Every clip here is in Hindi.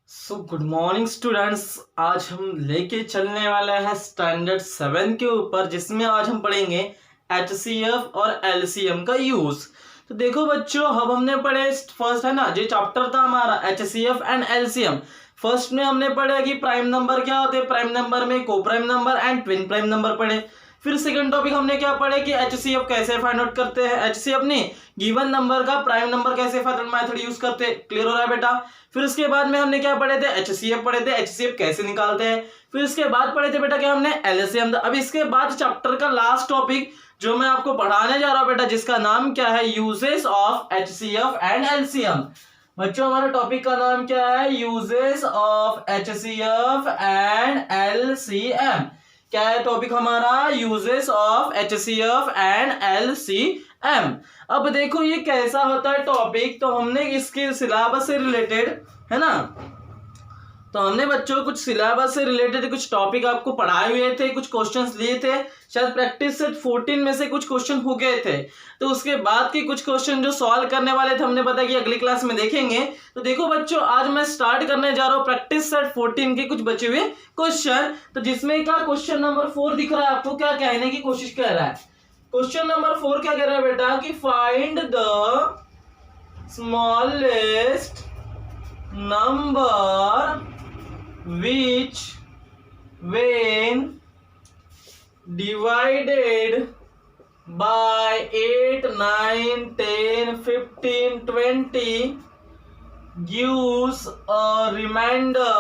Good morning students. आज हम लेके चलने वाले हैं स्टैंडर्ड 7 के ऊपर, जिसमें आज हम पढ़ेंगे HCF और LCM का यूज। तो देखो बच्चों, अब हमने पढ़े फर्स्ट है ना, जो चैप्टर था हमारा HCF एंड LCM। फर्स्ट में हमने पढ़ा कि प्राइम नंबर क्या होते हैं, प्राइम नंबर में को prime number and twin prime number पढ़े। फिर सेकंड टॉपिक हमने क्या पढ़े कि HCF कैसे फाइंड आउट करते हैं, HCF ने गिवन नंबर का प्राइम नंबर कैसे फाइंड मेथड यूज करते हैं। क्लियर हो रहा है बेटा। फिर उसके बाद में हमने क्या पढ़े थे, HCF पढ़े थे, HCF कैसे निकालते हैं। फिर उसके बाद पढ़े थे बेटा क्या हमने LCM। अब इसके बाद चैप्टर का लास्ट टॉपिक जो मैं आपको पढ़ाने जा रहा हूं बेटा, जिसका नाम क्या है, uses of HCF and LCM। बच्चों हमारे टॉपिक का नाम क्या है, uses of HCF and LCM। क्या है टॉपिक हमारा, uses of HCF and LCM। अब देखो ये कैसा होता है टॉपिक, तो हमने इसके सिलेबस से रिलेटेड है ना, तो हमने बच्चों कुछ सिलेबस से रिलेटेड कुछ टॉपिक आपको पढ़ाए हुए थे, कुछ क्वेश्चंस लिए थे। शायद प्रैक्टिस सेट 14 में से कुछ क्वेश्चन हो गए थे, तो उसके बाद के कुछ क्वेश्चन जो सॉल्व करने वाले थे हमने बताया कि अगली क्लास में देखेंगे। तो देखो बच्चों, आज मैं स्टार्ट करने जा रहा हूँ प्रैक्टिस सेट 14 के कुछ बचे हुए क्वेश्चन। तो जिसमें का क्वेश्चन नंबर 4 दिख रहा है आपको, क्या कहने की कोशिश कर रहा है। क्वेश्चन नंबर 4 क्या कह रहा है बेटा कि find the smallest number which when divided by 8, 9, 10, 15, 20 gives a remainder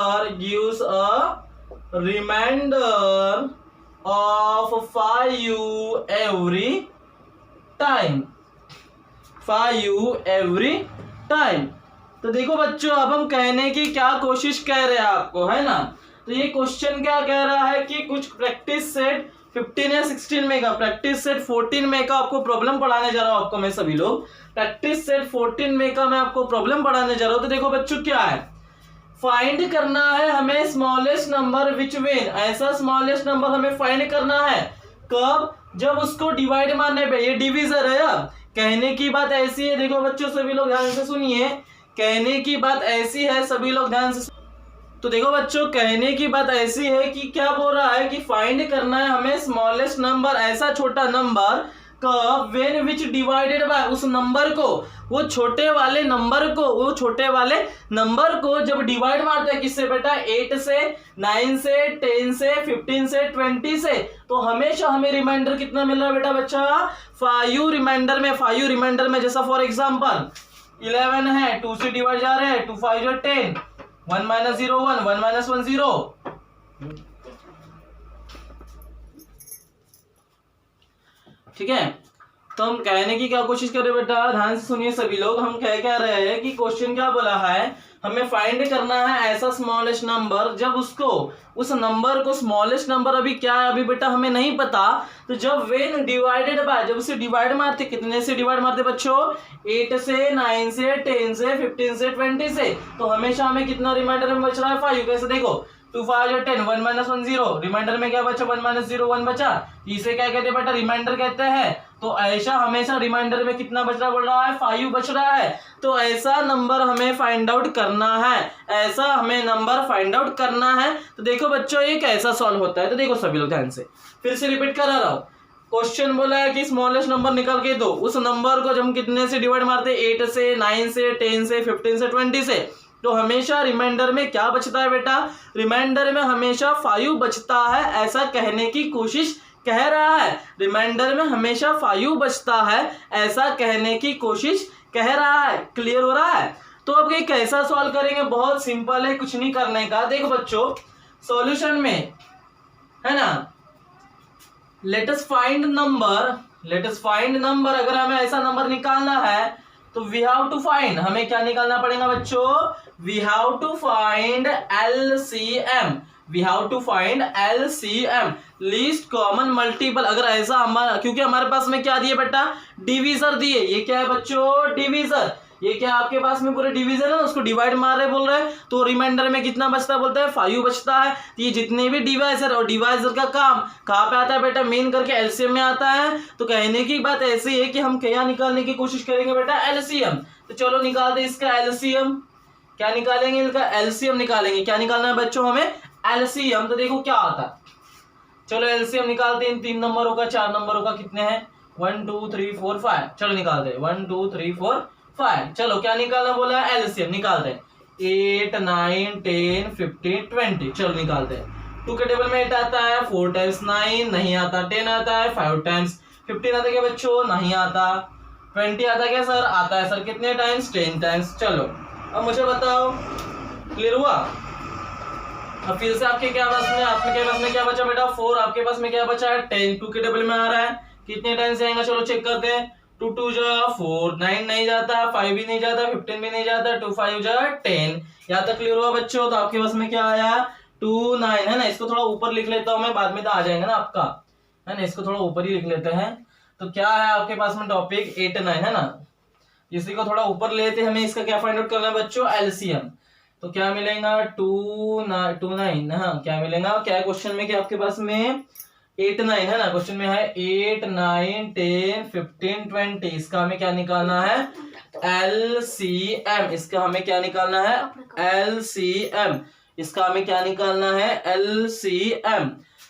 of 5 every time। तो देखो बच्चों, अब हम कहने की क्या कोशिश कर रहे हैं आपको, है ना। तो ये क्वेश्चन क्या कह रहा है कि कुछ प्रैक्टिस सेट 15 या 16 में का, प्रैक्टिस सेट 14 में का आपको प्रॉब्लम पढ़ाने जा रहा हूं। आपको मैं सभी लोग प्रैक्टिस सेट 14 में का मैं आपको प्रॉब्लम पढ़ाने जा रहा हूं। तो देखो बच्चों क्या है, फाइंड करना है हमें स्मॉलेस्ट नंबर विच वेन, ऐसा स्मॉलेस्ट नंबर हमें फाइंड करना है। कब, जब उसको डिवाइड मारने पे, ये डिविजन है। अब कहने की बात ऐसी है, देखो बच्चों सभी लोग ध्यान से सुनिए, कहने की बात ऐसी है, सभी लोग ध्यान से। तो देखो बच्चों, कहने की बात ऐसी है कि क्या बोल रहा है कि फाइंड करना है हमें स्मॉलेस्ट नंबर, ऐसा छोटा नंबर का व्हेन विच डिवाइडेड बाय, उस नंबर को, वो छोटे वाले नंबर को जब डिवाइड मारते हैं किससे बेटा, 8 से, 9 से, 10 से, 15 से, 20 से, तो हमेशा हमें रिमाइंडर कितना मिल रहा है बेटा बच्चा, 5 रिमाइंडर में। जैसा फॉर एग्जांपल 11 है, 2 से डिवाइड जा रहे हैं, 2 5 जो 10, 1 - 0 1, 1 - 1 0। ठीक है, तो हम कहने की क्या कोशिश कर रहे हैं बेटा, ध्यान से सुनिए सभी लोग। हम कह रहे हैं कि क्वेश्चन क्या बोला है, हमें फाइंड करना है ऐसा स्मॉलेस्ट नंबर जब उसको, उस नंबर को, स्मॉलेस्ट नंबर अभी क्या है अभी बेटा हमें नहीं पता। तो जब वेन डिवाइडेड बाय, जब उसे डिवाइड मारते, कितने से डिवाइड मारते बच्चों, 8 से, 9 से, 10 से, 15 से, 20 से, तो हमेशा हमें कितना रिमाइंडर में बच रहा है, 5। कैसे देखो, 2 5 10, 1 - 1 0, रिमाइंडर में क्या बचा, 1 - 0 1 बचा। इसे क्या कहते हैं बेटा, रिमाइंडर कहते हैं। तो ऐसा हमेशा रिमाइंडर में कितना बच रहा, बोल रहा है 5 बच रहा है। तो ऐसा नंबर हमें फाइंड आउट करना है, ऐसा हमें नंबर फाइंड आउट करना है। तो देखो बच्चों ये कैसा सॉल्व होता है, तो देखो सभी लोग ध्यान से, फिर से रिपीट करा रहा हूं। क्वेश्चन बोला है कि स्मॉलेस्ट नंबर निकाल के दो, उस नंबर को जब हम कितने से डिवाइड मारते, 8 से, 9 से, 10 से, 15 से, 20 से, तो हमेशा रिमाइंडर में क्या बचता है बेटा, रिमाइंडर में हमेशा 5 बचता है, ऐसा कहने की कोशिश कह रहा है। रिमाइंडर में हमेशा 5 बचता है, ऐसा कहने की कोशिश कह रहा है। क्लियर हो रहा है। तो अब ये कैसा सॉल्व करेंगे, बहुत सिंपल है, कुछ नहीं करने का। देखो बच्चों सॉल्यूशन में है ना, लेट अस फाइंड नंबर, अगर हमें ऐसा नंबर निकालना है तो वी हैव टू फाइंड, हमें क्या निकालना पड़ेगा बच्चों, we have to find LCM, least common multiple. अगर ऐसा हमारा, क्योंकि हमारे पास में क्या दिए बेटा, डिवीजर दिए। ये क्या है बच्चों, डिवीजर। ये क्या आपके पास में पूरे डिवीजन है, उसको डिवाइड मार रहे बोल रहे हैं, तो रिमाइंडर में कितना बचता है, बोलते हैं 5 बचता है। तो ये जितने भी डिवाइजर, और डिवाइजर का काम कहाँ पे आता है बेटा, मेन करके एलसीएम में आता है। तो कहने की बात ऐसी है कि हम क्या निकालने की कोशिश करेंगे बेटा, एलसीएम। तो चलो निकाल दे इसका एलसीएम। क्या निकालेंगे, इनका एलसीएम निकालेंगे। क्या निकालना है बच्चों हमें, एलसीएम। तो देखो क्या आता है, चलो एलसीएम निकालते हैं। 3 नंबरों का 4 नंबरों का कितने हैं, 1 2 3 4 5। चलो निकालते हैं 1 2 3 4 5। चलो क्या निकालना बोला है, एलसीएम निकालते हैं। 8 9 10 15 20। चलो निकालते हैं। 2 के टेबल में 8 आता है, 4 टाइम्स 9 नहीं आता, 10 आता है, 5 टाइम्स 15 आता है क्या बच्चों, नहीं आता। 20 आता है क्या सर, आता है सर, कितने टाइम्स, 10 टाइम्स। चलो अब मुझे बताओ, क्लियर हुआ। अब फिर से आपके क्या पास में, आपके पास में क्या बचा बेटा, 4, आपके पास में क्या बचा है 10। 2 के टेबल में आ रहा है, कितने टाइम्स आएगा, चलो चेक करते हैं। 2 2 जा 4, 9 नहीं जाता, 5 भी नहीं जाता, 15 भी नहीं जाता, 2 5 जा 10। यहाँ तक क्लियर हुआ बच्चों। तो आपके पास में क्या आया, 2 9 है ना। इसको थोड़ा ऊपर लिख लेता हूं मैं, बाद में तो आ जाएगा ना आपका, है ना। इसको थोड़ा ऊपर ही लिख लेते हैं। तो क्या है आपके पास में टॉपिक 8 9 है ना। इसी को थोड़ा ऊपर लेते हैं, हमें इसका क्या फाइंड आउट करना है बच्चों, एलसीएम। तो क्या मिलेगा 2 9, हाँ क्या मिलेगा, क्या है क्वेश्चन में, क्या आपके पास में 8 9 है ना। क्वेश्चन में है 8 9 10 15 20। इसका हमें क्या निकालना है, एलसीएम। इसका हमें क्या निकालना है, एलसीएम। इसका हमें क्या निकालना है, एलसीएम।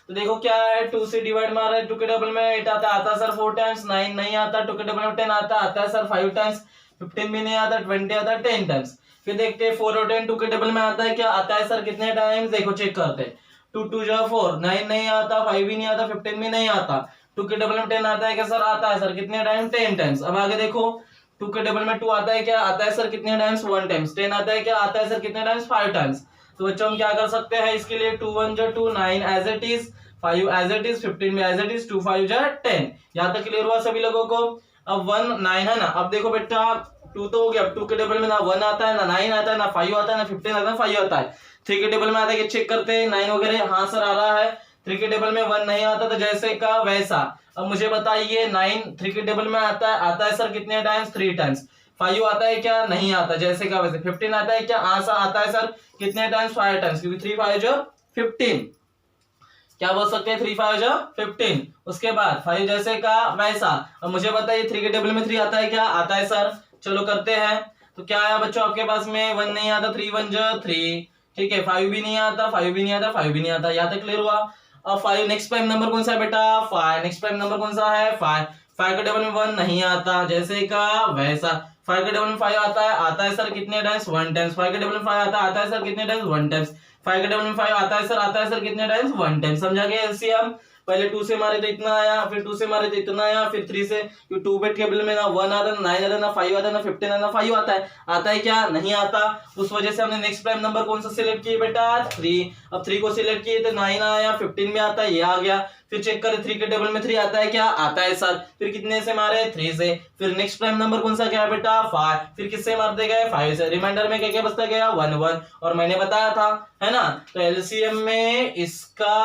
तो देखो क्या है, 2 से डिवाइड मारा है। 2 के डबल में 8 आता है सर 4 टाइम्स, 9 नहीं आता। 2 के डबल में 10 आता है सर 5 टाइम्स, 15 भी नहीं आता, 20 आता है 10 टाइम्स। फिर देखते हैं 4 और 10 2 के टेबल में आता है क्या, आता है सर कितने टाइम्स, देखो चेक करते हैं। 2 2 जा 4, 9 नहीं आता, 5 भी नहीं आता, 15 भी नहीं आता। 2 के टेबल में 10 आता है क्या सर, आता है सर कितने टाइम, 10 टाइम्स। अब आगे देखो 2 के टेबल में 2 आता है क्या, आता है सर कितने टाइम्स, 1 टाइम्स। 10 आता है क्या, आता है सर कितने टाइम्स, 5 टाइम्स। तो बच्चों हम क्या कर सकते हैं इसके लिए, 2 1 जा 2, 9 as it is, 5 as it is, 15 भी एज इट इज, 2 5 जा 10। यहाँ तक क्लियर हुआ सभी लोगों को। अब 1 9 है ना। अब देखो बेटा 2 तो हो गया, 2 के टेबल में ना 1 आता है, ना 9 आता है, ना 5 आता है, ना 15 आता है, 5 आता है। 3 के टेबल में आता है, चेक करते हैं 9 वगैरह, हाँ सर आ रहा है। 3 के टेबल में 1 नहीं आता, तो जैसे का वैसा। अब मुझे बताइए 9 3 के टेबल में आता है सर कितने टाइम्स, 3 टाइम्स। 5 आता है क्या, नहीं आता, जैसे का वैसे। 15 आता है क्या, आता है सर कितने टाइम्स, 5 टाइम्स, क्योंकि 3 5 जो 15। क्या बोल सकते हैं, 3 5 जो 15। उसके बाद 5 जैसे का वैसा। अब मुझे बताइए 3 के टेबल में 3 आता है क्या, आता है सर। चलो करते हैं। तो क्या है बच्चों आपके पास में, 1 नहीं आता, 3 1 जो 3, ठीक है। 5 भी नहीं आता, 5 भी नहीं आता, 5 भी नहीं आता। यहाँ तक क्लियर हुआ। अब 5 नेक्स्ट प्राइम नंबर कौन सा है बेटा, 5 नेक्स्ट प्राइम नंबर कौन सा है, 5। 5 के टेबल में 1 नहीं आता, जैसे का वैसा। 5 के टेबल में 5 आता है सर कितने टाइम्स, 1 टाइम्स। 5 के टेबल में 5 आता है सर कितने टाइम्स, 1 टाइम्स। 5 के टेबल में 5 आता है सर कितने टाइम्स, 1 टाइम्स। समझा गया एलसीएम। पहले 2 से मारे तो इतना आया, फिर 2 से मारे तो इतना आया, फिर 3 से, 2 बेट टेबल में ना 1 आता, ना 9 आता, ना 5 आता, ना 15 आता, ना 5 आता है क्या, नहीं आता। उस वजह से हमने नेक्स्ट प्राइम नंबर कौन सा सिलेक्ट किया बेटा, 3। अब 3 को सिलेक्ट किए तो 9 आया, 15 में आता है, ये आ गया। फिर चेक करें 3 के टेबल में 3 आता है क्या, आता है सर। फिर कितने से मारे, 3 से। फिर नेक्स्ट प्राइम नंबर कौन सा क्या है बेटा, 5। फिर किससे मारते गए, 5 से। रिमाइंडर में क्या क्या बचता गया, 1 1। और मैंने बताया था, है ना। तो एलसीएम में इसका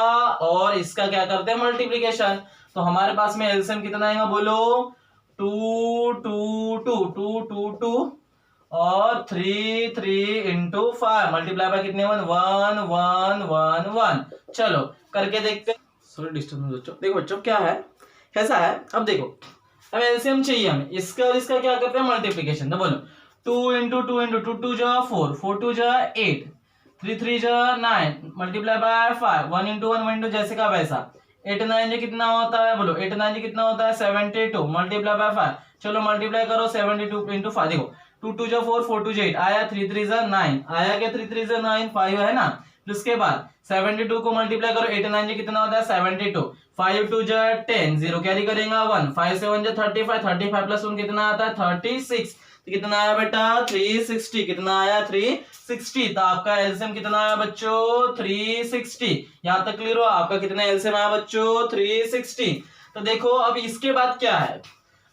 और इसका क्या करते हैं, मल्टीप्लीकेशन। तो हमारे पास में एलसीएम कितना आएगा बोलो, 2 2 2 2 2 2 और 3 3 इंटू 5 मल्टीप्लाई बाय कितने, 1 1 1 1 1। चलो करके देखते हैं। सॉरी डिस्टर्ब बच्चों। देखो बच्चों क्या है, कैसा है, अब देखो। अब एलसीएम चाहिए हमें, इसका और इसका क्या करते हैं, मल्टीप्लीकेशन। तो बोलो 2 इंटू 2 इंटू 2 2 जा 4, 4 2 जा 8, 3 3 जा 9 मल्टीप्लाई बाय 5, 1 इंटू 1 इंटू जैसे का वैसा। 8 9 कितना होता है बोलो, 8 9 कितना होता है, 72 मल्टीप्लाई बाय 5। चलो मल्टीप्लाई करो 72 इंटू 5। देखो 2 2 जा 4, 4 2 जा 8 आया, 3 3 जा 9 आया क्या, 3 3 जा 9 5 है ना। उसके बाद 72 को मल्टीप्लाई करो, 8 9 कितना होता है 72, 5 2 जा 10, 0 कैरी करेगा 1, 5 7 जा 35, 35 प्लस 1 कितना आता है 36। तो कितना आया बेटा 360, कितना आया 360। तो आपका एलसीएम कितना आया बच्चों 360। यहाँ तक क्लियर हो, आपका कितना एलसीएम आया बच्चों 360। तो देखो अब इसके बाद क्या है,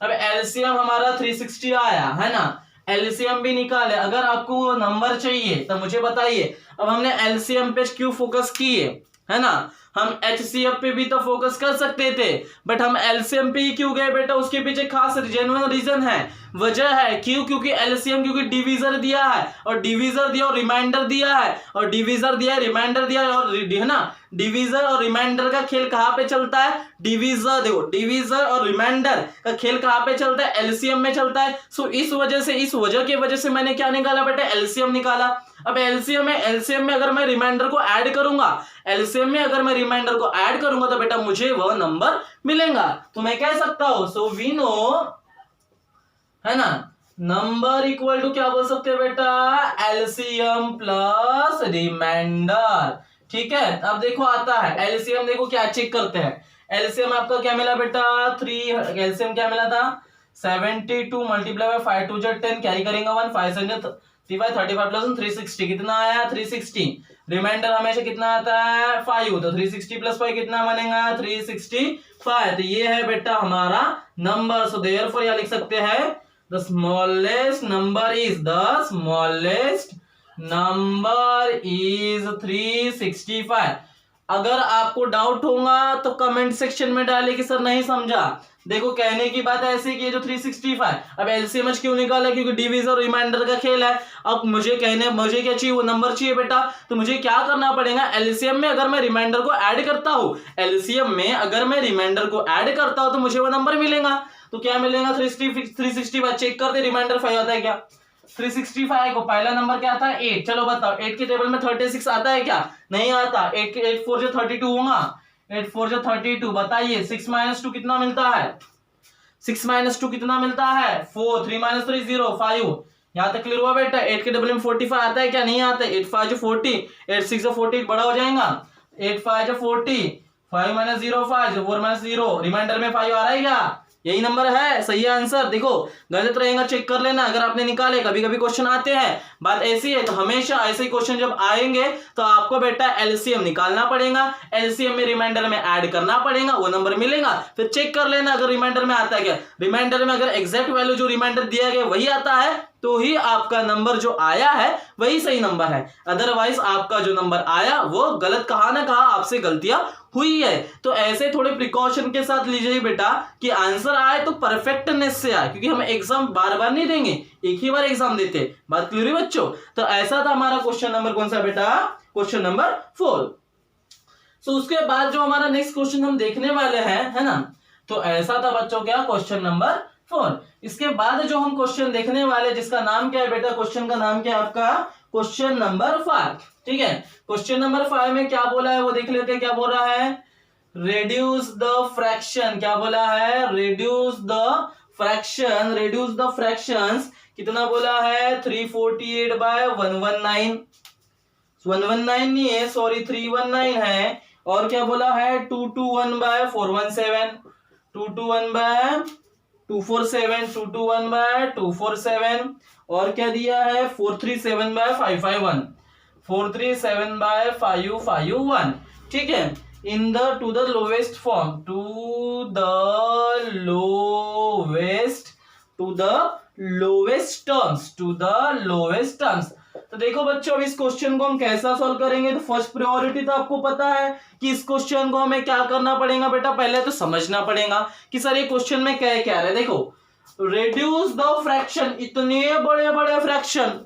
अब एलसीएम हमारा 360 आया है ना, एलसीएम भी निकाले। अगर आपको नंबर चाहिए तो मुझे बताइए। अब हमने एलसीएम पे क्यों फोकस किए, है ना। हम HCF पे भी तो फोकस कर सकते थे, बट हम LCM पे ही क्यों गए बेटा, उसके पीछे खास जेन्युइन रीजन है, वजह है। क्यों? क्योंकि LCM क्योंकि डिवीजर दिया है, और डिवीजर दिया और रिमाइंडर दिया है, और डिवीजर दिया है, रिमाइंडर दिया है, और है ना, डिवीजर और रिमाइंडर का खेल कहाँ पे चलता है, डिवीजर, देखो डिवीजर और रिमाइंडर का खेल कहाँ पे चलता है, LCM में चलता है। सो इस वजह से, इस वजह की वजह से मैंने क्या निकाला बेटा, LCM निकाला। अब LCM में अगर मैं रिमाइंडर को ऐड करूंगा, LCM में अगर मैं रिमाइंडर को ऐड करूंगा तो बेटा मुझे वह नंबर मिलेगा। तो मैं कह सकता हूं, सो वी नो, है ना, नंबर इक्वल टू क्या बोल सकते हैं बेटा, LCM प्लस रिमाइंडर। ठीक है, अब देखो आता है LCM, देखो क्या चेक करते हैं। LCM आपका क्या मिला बेटा, 3, LCM क्या मिला था, 72 मल्टीप्लाई बाय 5 2 10, कैरी करेंगे 1, 5 35 प्लस 360 कितना आया, 360। रिमाइंडर हमेशा कितना आता है, 5, तो 360 प्लस 5 कितना बनेगा, 365। तो ये है बेटा हमारा नंबर। सो देयरफॉर यहां लिख सकते हैं द स्मॉलेस्ट नंबर इज 365। अगर आपको डाउट होगा तो कमेंट सेक्शन में डाले कि सर नहीं समझा। देखो कहने की बात ऐसी कि जो 365, अब LCM क्यों निकाला, क्योंकि डिवीजन और रिमाइंडर का खेल है। अब मुझे क्या चाहिए, वो नंबर चाहिए बेटा। तो मुझे क्या करना पड़ेगा, LCM में अगर मैं रिमाइंडर को ऐड करता हूं, LCM में अगर मैं रिमाइंडर को ऐड करता हूं तो मुझे वो नंबर मिलेगा। तो क्या मिलेगा, 365। चेक करते रिमाइंडर 5 आता है क्या, 365 को पहला नंबर क्या आता है, 8। चलो बताओ 8 के टेबल में 36 आता है क्या, नहीं आता। 8 4 जो 32 होगा, 8 4 जो 32। बताइए 6 - 2 कितना मिलता है, 6 - 2 कितना मिलता है, 4। 3 - 3 0 5। यहां तक क्लियर हुआ बेटा। 8 के टेबल में 45 आता है क्या, नहीं आता। 8 5 जो 40, 8 6 जो 40 बड़ा हो जाएगा, 8 5 जो 40, 5 - 0 5, 4 - 0, रिमाइंडर में 5 आ रहा है क्या, यही नंबर है, सही है आंसर। देखो गलत रहेगा चेक कर लेना अगर आपने निकाले, कभी कभी क्वेश्चन आते हैं, बात ऐसी है। तो हमेशा ऐसे क्वेश्चन जब आएंगे तो आपको बेटा LCM निकालना पड़ेगा, LCM में रिमाइंडर में ऐड करना पड़ेगा, वो नंबर मिलेगा। फिर चेक कर लेना अगर रिमाइंडर में आता है क्या, रिमाइंडर में अगर एग्जैक्ट वैल्यू जो रिमाइंडर दिया गया वही आता है तो ही आपका नंबर जो आया है वही सही नंबर है। अदरवाइज आपका जो नंबर आया वो गलत, कहा ना कहा आपसे गलतियां हुई है। तो ऐसे थोड़े प्रिकॉशन के साथ लीजिए बेटा कि आंसर आए तो परफेक्टनेस से आए, क्योंकि हम एग्जाम बार बार नहीं देंगे, एक ही बार एग्जाम देते। बात क्लियर है बच्चों। तो ऐसा था हमारा क्वेश्चन नंबर कौन सा बेटा, क्वेश्चन नंबर 4। सो उसके बाद जो हमारा नेक्स्ट क्वेश्चन हम देखने वाले हैं, है ना, तो ऐसा था बच्चों क्या, क्वेश्चन नंबर 4। इसके बाद जो हम क्वेश्चन देखने वाले जिसका नाम क्या है बेटा, क्वेश्चन का नाम क्या है आपका, क्वेश्चन नंबर 5। ठीक है, क्वेश्चन नंबर 5 में क्या बोला है वो देख लेते हैं। क्या बोल रहा है, रेड्यूस द फ्रैक्शन। क्या बोला है, reduce the fraction, reduce the fractions. कितना बोला है, 348 बाय 119, 119 नहीं है सॉरी 319 है। और क्या बोला है, 221 बाय 417, 221 बाय 247, 221 बाय 247। और क्या दिया है, 437 बाय 551, 437 बाय 551। ठीक है, in the to the lowest form, to the lowest terms. तो देखो बच्चों अब इस क्वेश्चन को हम कैसा सॉल्व करेंगे। तो फर्स्ट प्रायोरिटी तो आपको पता है कि इस क्वेश्चन को हमें क्या करना पड़ेगा बेटा, पहले तो समझना पड़ेगा कि सर ये क्वेश्चन में क्या क्या है। देखो रेड्यूस द फ्रैक्शन, इतने बड़े बड़े फ्रैक्शन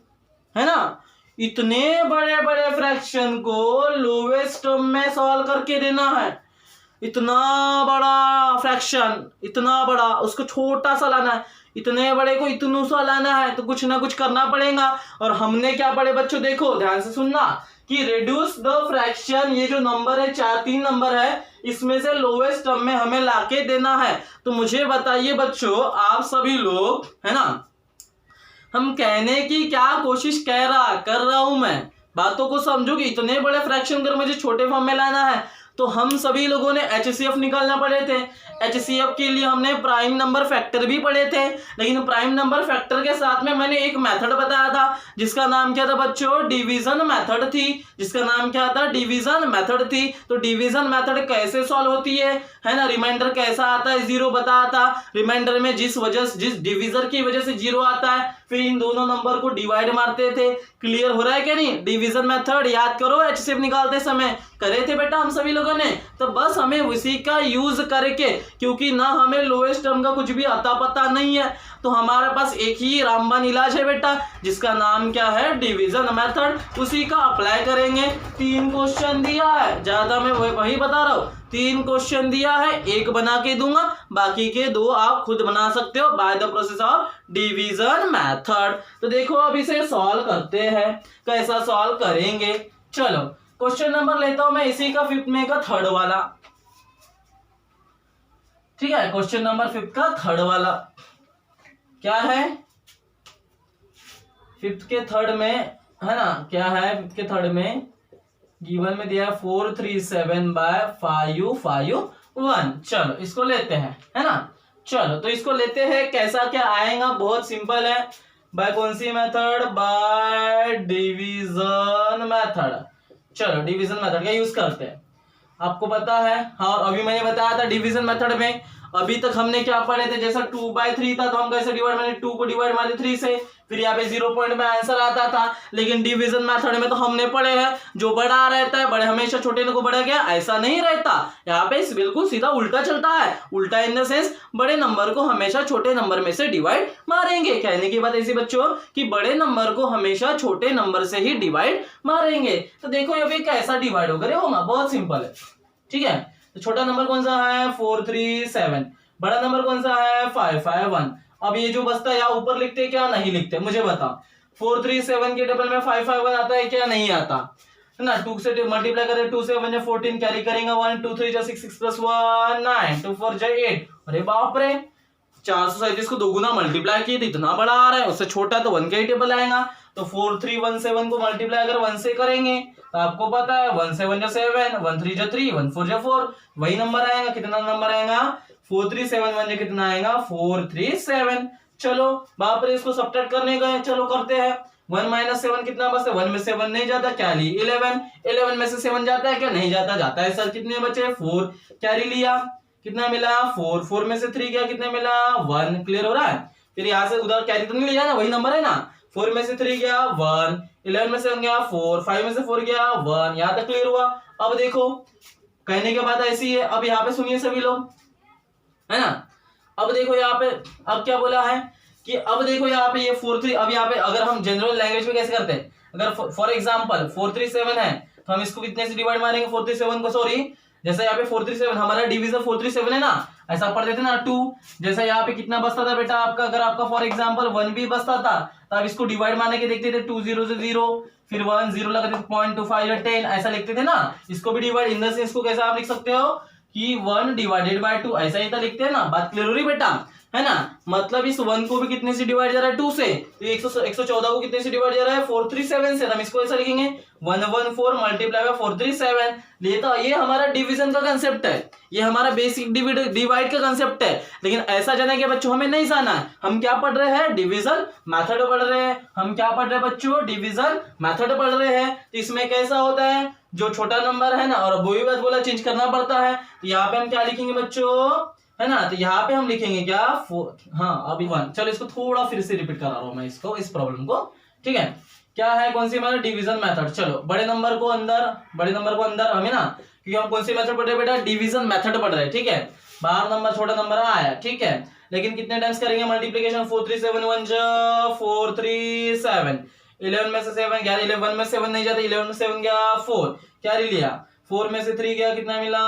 है ना, इतने बड़े बड़े फ्रैक्शन को लोवेस्ट टर्म में सॉल्व करके देना है। इतना बड़ा फ्रैक्शन, इतना बड़ा, उसको छोटा सा लाना है, इतने बड़े को इतनू सा लाना है, तो कुछ ना कुछ करना पड़ेगा। और हमने क्या पढ़े बच्चों, देखो ध्यान से सुनना कि रेड्यूस द फ्रैक्शन, ये जो नंबर है 3 नंबर है, इसमें से लोवेस्ट टर्म में हमें लाके देना है। तो मुझे बताइए बच्चों, आप सभी लोग, है ना, हम कहने की क्या कोशिश कर रहा हूं मैं, बातों को समझो कि इतने बड़े फ्रैक्शन कर मुझे छोटे फॉर्म में लाना है। तो हम सभी लोगों ने HCF निकालना पड़े थे। HCF के लिए हमने प्राइम नंबर फैक्टर भी पढ़े थे, लेकिन प्राइम नंबर फैक्टर के साथ में मैंने एक मेथड बताया था जिसका नाम क्या था बच्चों, डिवीजन मेथड थी, जिसका नाम क्या था, डिवीजन मेथड थी। तो डिवीजन मेथड कैसे सॉल्व होती है ना, रिमाइंडर कैसा आता है, 0 बताया था। रिमाइंडर में जिस डिवीजर की वजह से 0 आता है, फिर इन दोनों नंबर को डिवाइड मारते थे, क्लियर हो रहा है क्या नहीं? डिवीजन मेथड याद करो, एचसीएफ निकालते समय करे थे बेटा हम सभी लोगों ने। तो बस हमें उसी का यूज करके, क्योंकि ना हमें लोएस्ट टर्म का कुछ भी अता पता नहीं है, तो हमारे पास एक ही रामबाण इलाज है बेटा, जिसका नाम क्या है? Division method. उसी का अप्लाई करेंगे। 3 क्वेश्चन दिया है, ज्यादा मैं वही बता रहा हूँ, 3 क्वेश्चन दिया है, एक बना के दूंगा, बाकी के 2 आप खुद बना सकते हो by the process of division method. तो देखो अब इसे सॉल्व करते हैं, कैसा सॉल्व करेंगे। चलो क्वेश्चन नंबर लेता हूं मैं इसी का 5th में का 3rd वाला, ठीक है। क्वेश्चन नंबर 5th का 3rd वाला क्या है? 5th के 3rd में है ना, क्या है? 5th के 3rd में गिवन में दिया है 437/551। चलो इसको लेते हैं, है ना। चलो तो इसको लेते हैं, कैसा क्या आएगा? बहुत सिंपल है। बाय कौन सी मेथड? By division method. चलो डिवीजन मेथड का यूज करते हैं, आपको पता है। हाँ, और अभी मैंने बताया था डिवीजन मेथड में अभी तक हमने क्या पढ़े थे, जैसा 2/3 था तो हम कैसे डिवाइड, मैंने 2 को डिवाइड मारे 3 से, फिर यहाँ पे 0 पॉइंट में आंसर आता था। लेकिन डिवीजन मेथड में तो हमने पढ़े हैं जो बड़ा रहता है बड़े हमेशा छोटे को बड़ा गया, ऐसा नहीं रहता। यहाँ पे बिल्कुल सीधा उल्टा चलता है। उल्टा इन द सेंस बड़े नंबर को हमेशा छोटे नंबर में से डिवाइड मारेंगे। कहने की बात ऐसी बच्चों कि बड़े नंबर को हमेशा छोटे नंबर से ही डिवाइड मारेंगे। तो देखो ये कैसा डिवाइड होगा, बहुत सिंपल है, ठीक है। तो छोटा नंबर कौन सा है? 437। बड़ा नंबर कौन सा है? 551। अब ये जो बचता है यहाँ ऊपर लिखते क्या नहीं लिखते, मुझे बता। 437 के डबल में 551 आता है क्या? नहीं आता है ना। 2 से मल्टीप्लाई करें, 2 से 1 14 कैरी करेंगे 1, 2 3 6 6 + 1 9, 2 4 8। अरे बाप रे, 437 को 2 गुना मल्टीप्लाई किए तो इतना बड़ा आ रहा है, उससे छोटा तो 1 का ही टेबल आएगा। तो 4317 को मल्टीप्लाई अगर 1 से करेंगे तो आपको पता है 1 7 7, 1 3 3, 1 4 4, वही नंबर आएगा। कितना नंबर आएगा? 4371 कितना आएगा? 437। चलो बाप रे, इसको सब्ट्रैक्ट करने गए, चलो करते हैं। 1 - 7 कितना बचता है? 1 में से 1 नहीं जाता, कैरी 11। 11 में से 7 जाता है क्या? नहीं जाता, जाता है सर। कितने बचे? 4, कैरी लिया, कितना मिला? 4। 4 में से 3 गया, कितना मिला? 1। क्लियर हो रहा है? फिर यहाँ से उधर कैरी तो नहीं लिया ना, वही नंबर है ना। 4 में से 3 गया 1, 11 में से 1 गया 4, 5 में से 4 गया 1। यहाँ तक क्लियर हुआ? अब देखो कहने के बाद ऐसी है। अब यहाँ पे सुनिए सभी लोग, है ना। अब देखो यहाँ पे, अब क्या बोला है कि अब देखो यहाँ पे ये 43, अब यहाँ पे अगर हम जनरल लैंग्वेज में कैसे करते हैं, अगर फॉर एग्जांपल 437 है तो हम इसको कितने से डिवाइड मारेंगे? 437 को, सॉरी, जैसा यहाँ पे 437 हमारा डिवीजन 437 है ना, ऐसा पढ़ देते ना 2। जैसा यहाँ पे कितना बचता था बेटा आपका, अगर आपका फॉर एग्जांपल 1 भी बचता था तो आप इसको डिवाइड मारने के देखते थे 2 0 से 0, फिर 1 0 लगाते थे 0.25 या 10 ऐसा लिखते थे ना। इसको भी डिवाइड इन द सेंस को कैसा आप लिख सकते हो कि 1 डिवाइडेड बाय 2, ऐसा ही तो लिखते हैं ना। बात क्लियर हो रही बेटा, है ना। मतलब इस 1 को भी कितने से डिवाइड जा रहा है? 2 से। तो 114 को कितने से डिवाइड जा रहा है? 437 से। हम इसको ऐसा लिखेंगे 114 मल्टीप्लाई बाय 437। तो ये हमारा डिवीजन का कंसेप्ट है, ये हमारा बेसिक डिवाइड का कंसेप्ट है। लेकिन ऐसा जाने के बच्चों हमें नहीं जाना है। हम क्या पढ़ रहे हैं? डिवीजन मेथड पढ़ रहे हैं। हम क्या पढ़ रहे हैं बच्चों? डिवीजन मेथड पढ़ रहे हैं। तो इसमें कैसा होता है, जो छोटा नंबर है ना, और वो भी बात बोला चेंज करना पड़ता है। तो यहाँ पे हम क्या लिखेंगे बच्चों, है ना। तो यहाँ पे हम लिखेंगे क्या? 4, हाँ अभी 1। चलो इसको थोड़ा फिर से रिपीट करा रहा हूं मैं इसको, इस प्रॉब्लम को, ठीक है। क्या है, कौन सी हमारा डिवीजन मेथड। चलो बड़े नंबर को अंदर हमें ना, क्योंकि हम कौन सी मेथड पढ़ रहे हैं बेटा? डिवीजन मेथड पढ़ रहे हैं, ठीक है। बाहर नंबर छोटा नंबर आया, ठीक है। लेकिन कितने टाइम्स करेंगे मल्टीप्लीकेशन? 437 1 437। 11 में से 7 गया, 11 में 7 नहीं जाता, 11 में 7 गया 4, क्या लिया? 4 में से 3 गया, कितना मिला?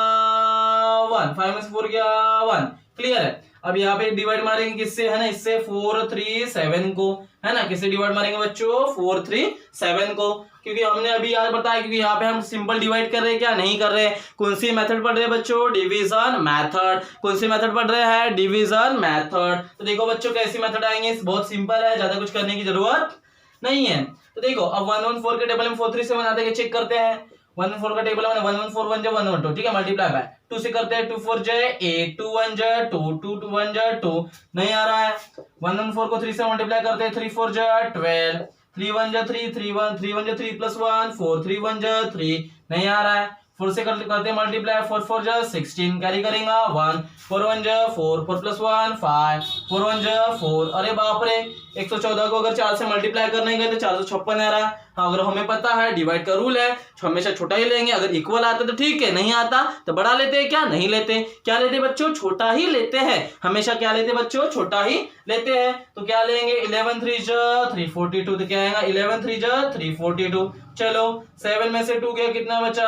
1। 5 में से 4 गया 1। क्लियर है? अब यहाँ पे डिवाइड मारेंगे किससे, है ना, इससे 437 को, है ना। किससे डिवाइड मारेंगे बच्चों? 437 को, क्योंकि हमने अभी याद बताया, क्योंकि यहाँ पे हम सिंपल डिवाइड कर रहे हैं, क्या नहीं कर रहे हैं। कौन सी मेथड पढ़ रहे हैं बच्चों? Division method. कौन सी मेथड पढ़ रहे हैं? Division method. तो देखो बच्चों कैसी मेथड आएंगे, बहुत सिंपल है, ज्यादा कुछ करने की जरूरत नहीं है। तो देखो अब 114 के टेबल में 437 आते हैं, चेक करते हैं। 114 का टेबल है 114 1 112, ठीक है। मल्टीप्लाई बाय 2 से करते हैं, 2 4 8, 2 1 2, 2 2 1 2, नहीं आ रहा है। 114 को 3 से मल्टीप्लाई करते हैं, 3 4 12, 3 1 3, 3 1 3 1 3 + 1 4, 3 1 3, नहीं आ रहा है। 4 से करते मल्टीप्लाई, 4 4 जा 16, कैरी करेंगे 1, 4 1 जा 4, 4 प्लस 1 5, 4 1 जा 4। अरे बाप रे, 114 को अगर 4 से मल्टीप्लाई करने गए तो 456 आ रहा है। हाँ, अगर हमें पता है डिवाइड का रूल है, हमेशा छोटा ही लेंगे। अगर इक्वल आता तो ठीक है, नहीं आता तो बड़ा लेते हैं। क्या नहीं लेते, क्या लेते बच्चों, छोटा ही लेते हैं। हमेशा क्या लेते बच्चों, छोटा ही लेते हैं। तो क्या लेंगे, 11 3 जा 342, तो क्या आएगा 11 3 जा 342। चलो 7 में से 2 गया, कितना बचा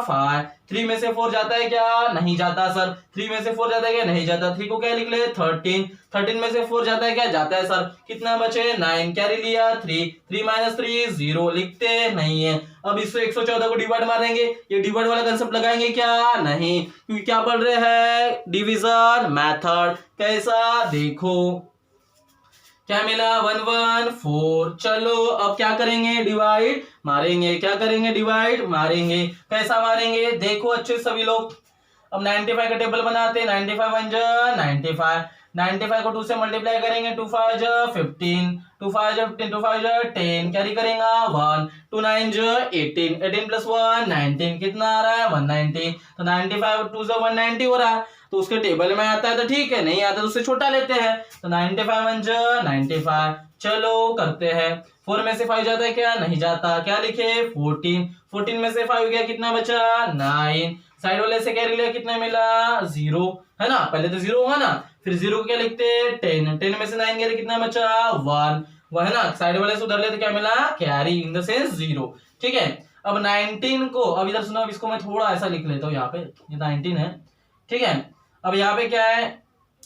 5। 3 में से 4 जाता है क्या, नहीं जाता सर। 3 में से 4 जाता है क्या, नहीं जाता। 3 को क्या लिख ले 13, 13 में से 4 जाता है क्या, जाता है सर। कितना बचे 9, कैरी लिया 3, 3 माइनस 3 0, लिखते नहीं है। अब इससे 114 को डिवाइड मारेंगे, ये डिवाइड वाला कंसेप्ट लगाएंगे क्या, नहीं, क्योंकि क्या पढ़ रहे हैं, डिवीजन मेथड। कैसा देखो, क्या मिला 1 1 4। चलो अब क्या करेंगे, डिवाइड मारेंगे। क्या करेंगे, डिवाइड मारेंगे। कैसा मारेंगे देखो अच्छे सभी लोग। अब 95 का टेबल बनाते हैं। 95 1 जा 95, 95 को 2 से मल्टीप्लाई करेंगे, 2 5 जा 15, 2 5 जा 15, 2 5 जा 10, कैरी करेंगे 1, 2 9 जा 18, 18 प्लस 1 19, कितना आ रहा है 190। तो 95 2 जा 190 हो रहा है, तो उसके टेबल में आता है तो ठीक है, नहीं आता तो उससे छोटा लेते हैं। तो 95 1 जा 95। चलो करते हैं, 4 में से 5 जाता है क्या, नहीं जाता। क्या लिखे 14, 14 में से 5 गया, कितना बचा 9। साइड वाले से कैरी लिया, कितना मिला 0, है ना। पहले तो 0 होगा ना, फिर 0 को क्या लिखते 10, 10 में से 9 गया, कितना बचा 1, वह है ना। साइड वाले से उधर ले तो क्या मिला, कैरी इन द सेंस 0। ठीक है, अब 19 को, अब इधर सुनो, अब इसको मैं थोड़ा ऐसा लिख लेता हूँ। यहाँ पे ये 19 है, ठीक है। अब यहाँ पे क्या है,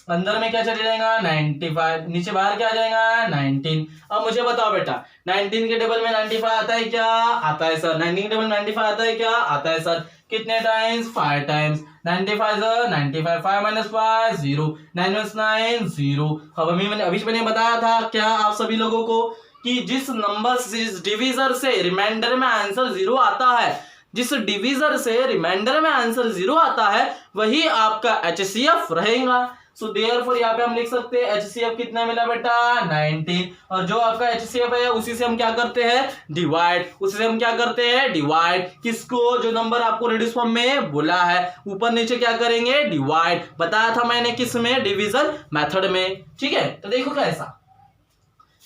अंदर में क्या चले जाएगा 95, नीचे बाहर क्या आ जाएगा 19। अब मुझे बताओ बेटा, 19 के टेबल में 95 आता है क्या, आता है सर। 19 के टेबल में 95 आता है क्या, आता है सर। कितने टाइम्स, 5 टाइम्स। 95 95, 5 minus 5 0, 9 minus 9 0। अब अभी मैंने बताया था क्या आप सभी लोगों को, कि जिस नंबर से डिविजर से रिमाइंडर में आंसर 0 आता है, जिस डिविजर से रिमाइंडर में आंसर 0 आता है, वही आपका HCF रहेगा। सो देयरफॉर यहाँ पे हम लिख सकते हैं HCF कितना मिला बेटा 19। और जो आपका HCF है उसी से हम क्या करते हैं, डिवाइड। उसी से हम क्या करते हैं, डिवाइड। किसको, जो नंबर आपको रिड्यूस फॉर्म में बोला है, ऊपर नीचे क्या करेंगे, डिवाइड। बताया था मैंने किस में, डिवीजन मेथड में। ठीक है, तो देखो कैसा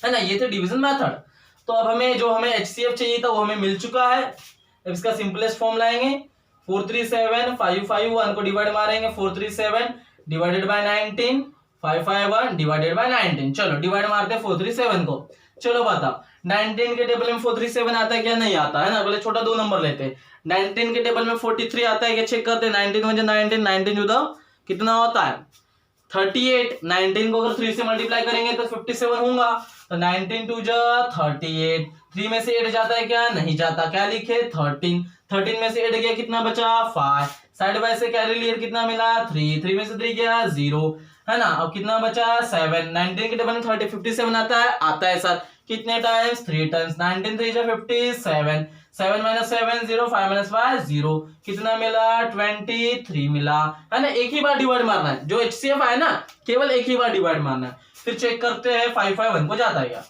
है ना, ये थे डिवीजन मेथड। तो अब हमें जो हमें HCF चाहिए था वो हमें मिल चुका है। अब इसका सिंपलेस्ट फॉर्म लाएंगे, 437 551 को डिवाइड मारेंगे, 437 डिवाइडेड बाय 19, 551 डिवाइडेड बाय 19। चलो डिवाइड मारते हैं 437 को। चलो बताओ 19 के टेबल में 437 आता है क्या, नहीं आता है ना। पहले छोटा 2 नंबर लेते हैं। 19 के टेबल में 43 आता है क्या, चेक करते हैं। 19 1 19, 19 जुदा कितना होता है 38। 19 को अगर 3 से मल्टीप्लाई करेंगे तो 57 होगा। तो 19 2 जा 38, 3 में से 8 जाता है क्या, नहीं जाता। क्या लिखे 13, 13 में से 8 गया, कितना बचा 5। साइड बाय से कैरी लिया, कितना मिला 3, 3 में से 3 गया 0, है ना। अब कितना बचा 7। 19 के टेबल में 57 आता है, आता है सर। कितने टाइम्स, 3 टाइम्स। 19 3 जा 57, 7 माइनस 7 0, 5 माइनस 5 0, कितना मिला 23 मिला, है ना। एक ही बार डिवाइड मारना है, जो HCF है ना, केवल एक ही बार डिवाइड मारना है। फिर चेक करते हैं 551 को जाता है क्या।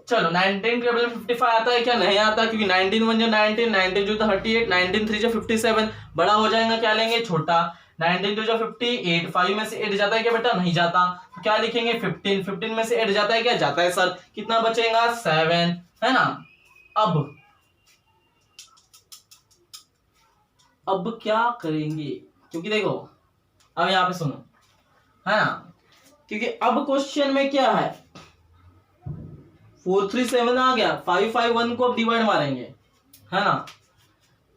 चलो 19 टेबल में 55 आता है क्या, नहीं आता, क्योंकि 19 1 जो 19, 19 जो 38, 19 3 जो 57, बड़ा हो जाएगा, क्या लेंगे छोटा। 19 2 जो 58, 5 में से 8 जाता है क्या बेटा, नहीं जाता। तो क्या लिखेंगे 15, 15 में से 8 जाता है क्या, जाता है सर। कितना बचेगा 7, है ना। अब क्या करेंगे, क्योंकि देखो अब यहाँ पे सुनो, है ना, क्योंकि अब क्वेश्चन में क्या है 437 आ गया, 551 को अब डिवाइड मारेंगे, है ना।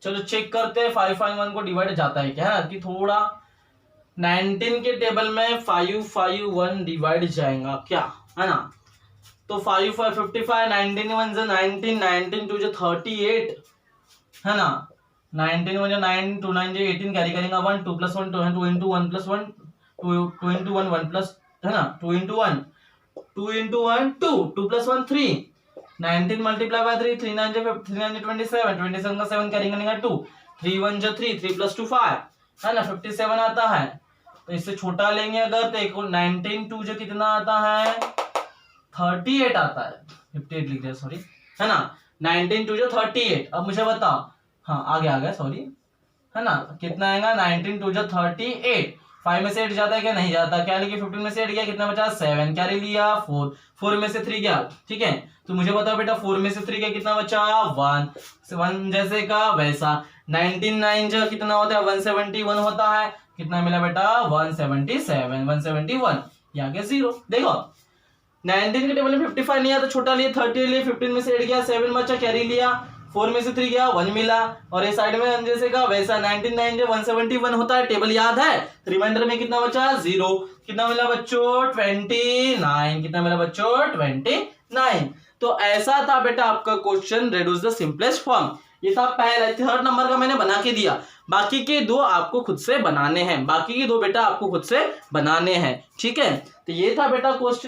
चलो चेक करते हैं 551 को डिवाइड जाता है क्या, है ना, कि थोड़ा 19 के टेबल में 551 डिवाइड जाएगा क्या, है ना। तो 5 5 55, 19 1 से 19, 19 2 जो 38, है ना। 19 1 जो 9, 2 9 जो 18, कैरी करेंगे 1, 2 plus 1 2 into 1 plus 1, 2 into 1 1 plus, है ना, 2 into 1 2 into 1 2, 2 plus 1 3, 19 multiply by 3, 3 9 27, 27 का 7 कैरी करेंगे 2, 3 1 जो 3, 3 plus 2 5, है ना, 57 आता है। तो इससे छोटा लेंगे अगर, तो 19 2 जो कितना आता है 38 आता है, 58 लिख दिया सॉरी, है ना। 19 2 जो 38। अब मुझे बताओ हाँ आगे आ गया, सॉरी, है ना, कितना आएगा 19 2 38, 5 में से 8 जाता है क्या, नहीं जाता, क्या लिखिए 15 में से 8 गया, कितना बचा 7, क्या लिया 4, 4 में से 3 गया, ठीक है, तो मुझे बताओ बेटा 4 में से 3 गया कितना बचा 1 जैसे का वैसा, 19 जो कितना होता है 171 होता है, कितना मिला बेटा 171, ये आ गया 0। देखो 19 के टेबल में 55 नहीं आया तो छोटा लिया 30 लिया, 15 में से 8 गया 7 बचा, कैरी लिया, 4 में से 3 गया 1 मिला, और ये साइड में जैसे का वैसा 99 जो 171 होता है, टेबल याद है, रिमाइंडर में कितना बचा 0, कितना मिला बच्चों 29, कितना मिला बच्चों 29। तो ऐसा था बेटा आपका question, reduce the simplest form. ये था पहला, थर्ड नंबर का मैंने बना के दिया, बाकी के दो आपको खुद से बनाने हैं, बाकी के दो बेटा आपको खुद से बनाने हैं, ठीक है। तो ये था बेटा क्वेश्चन।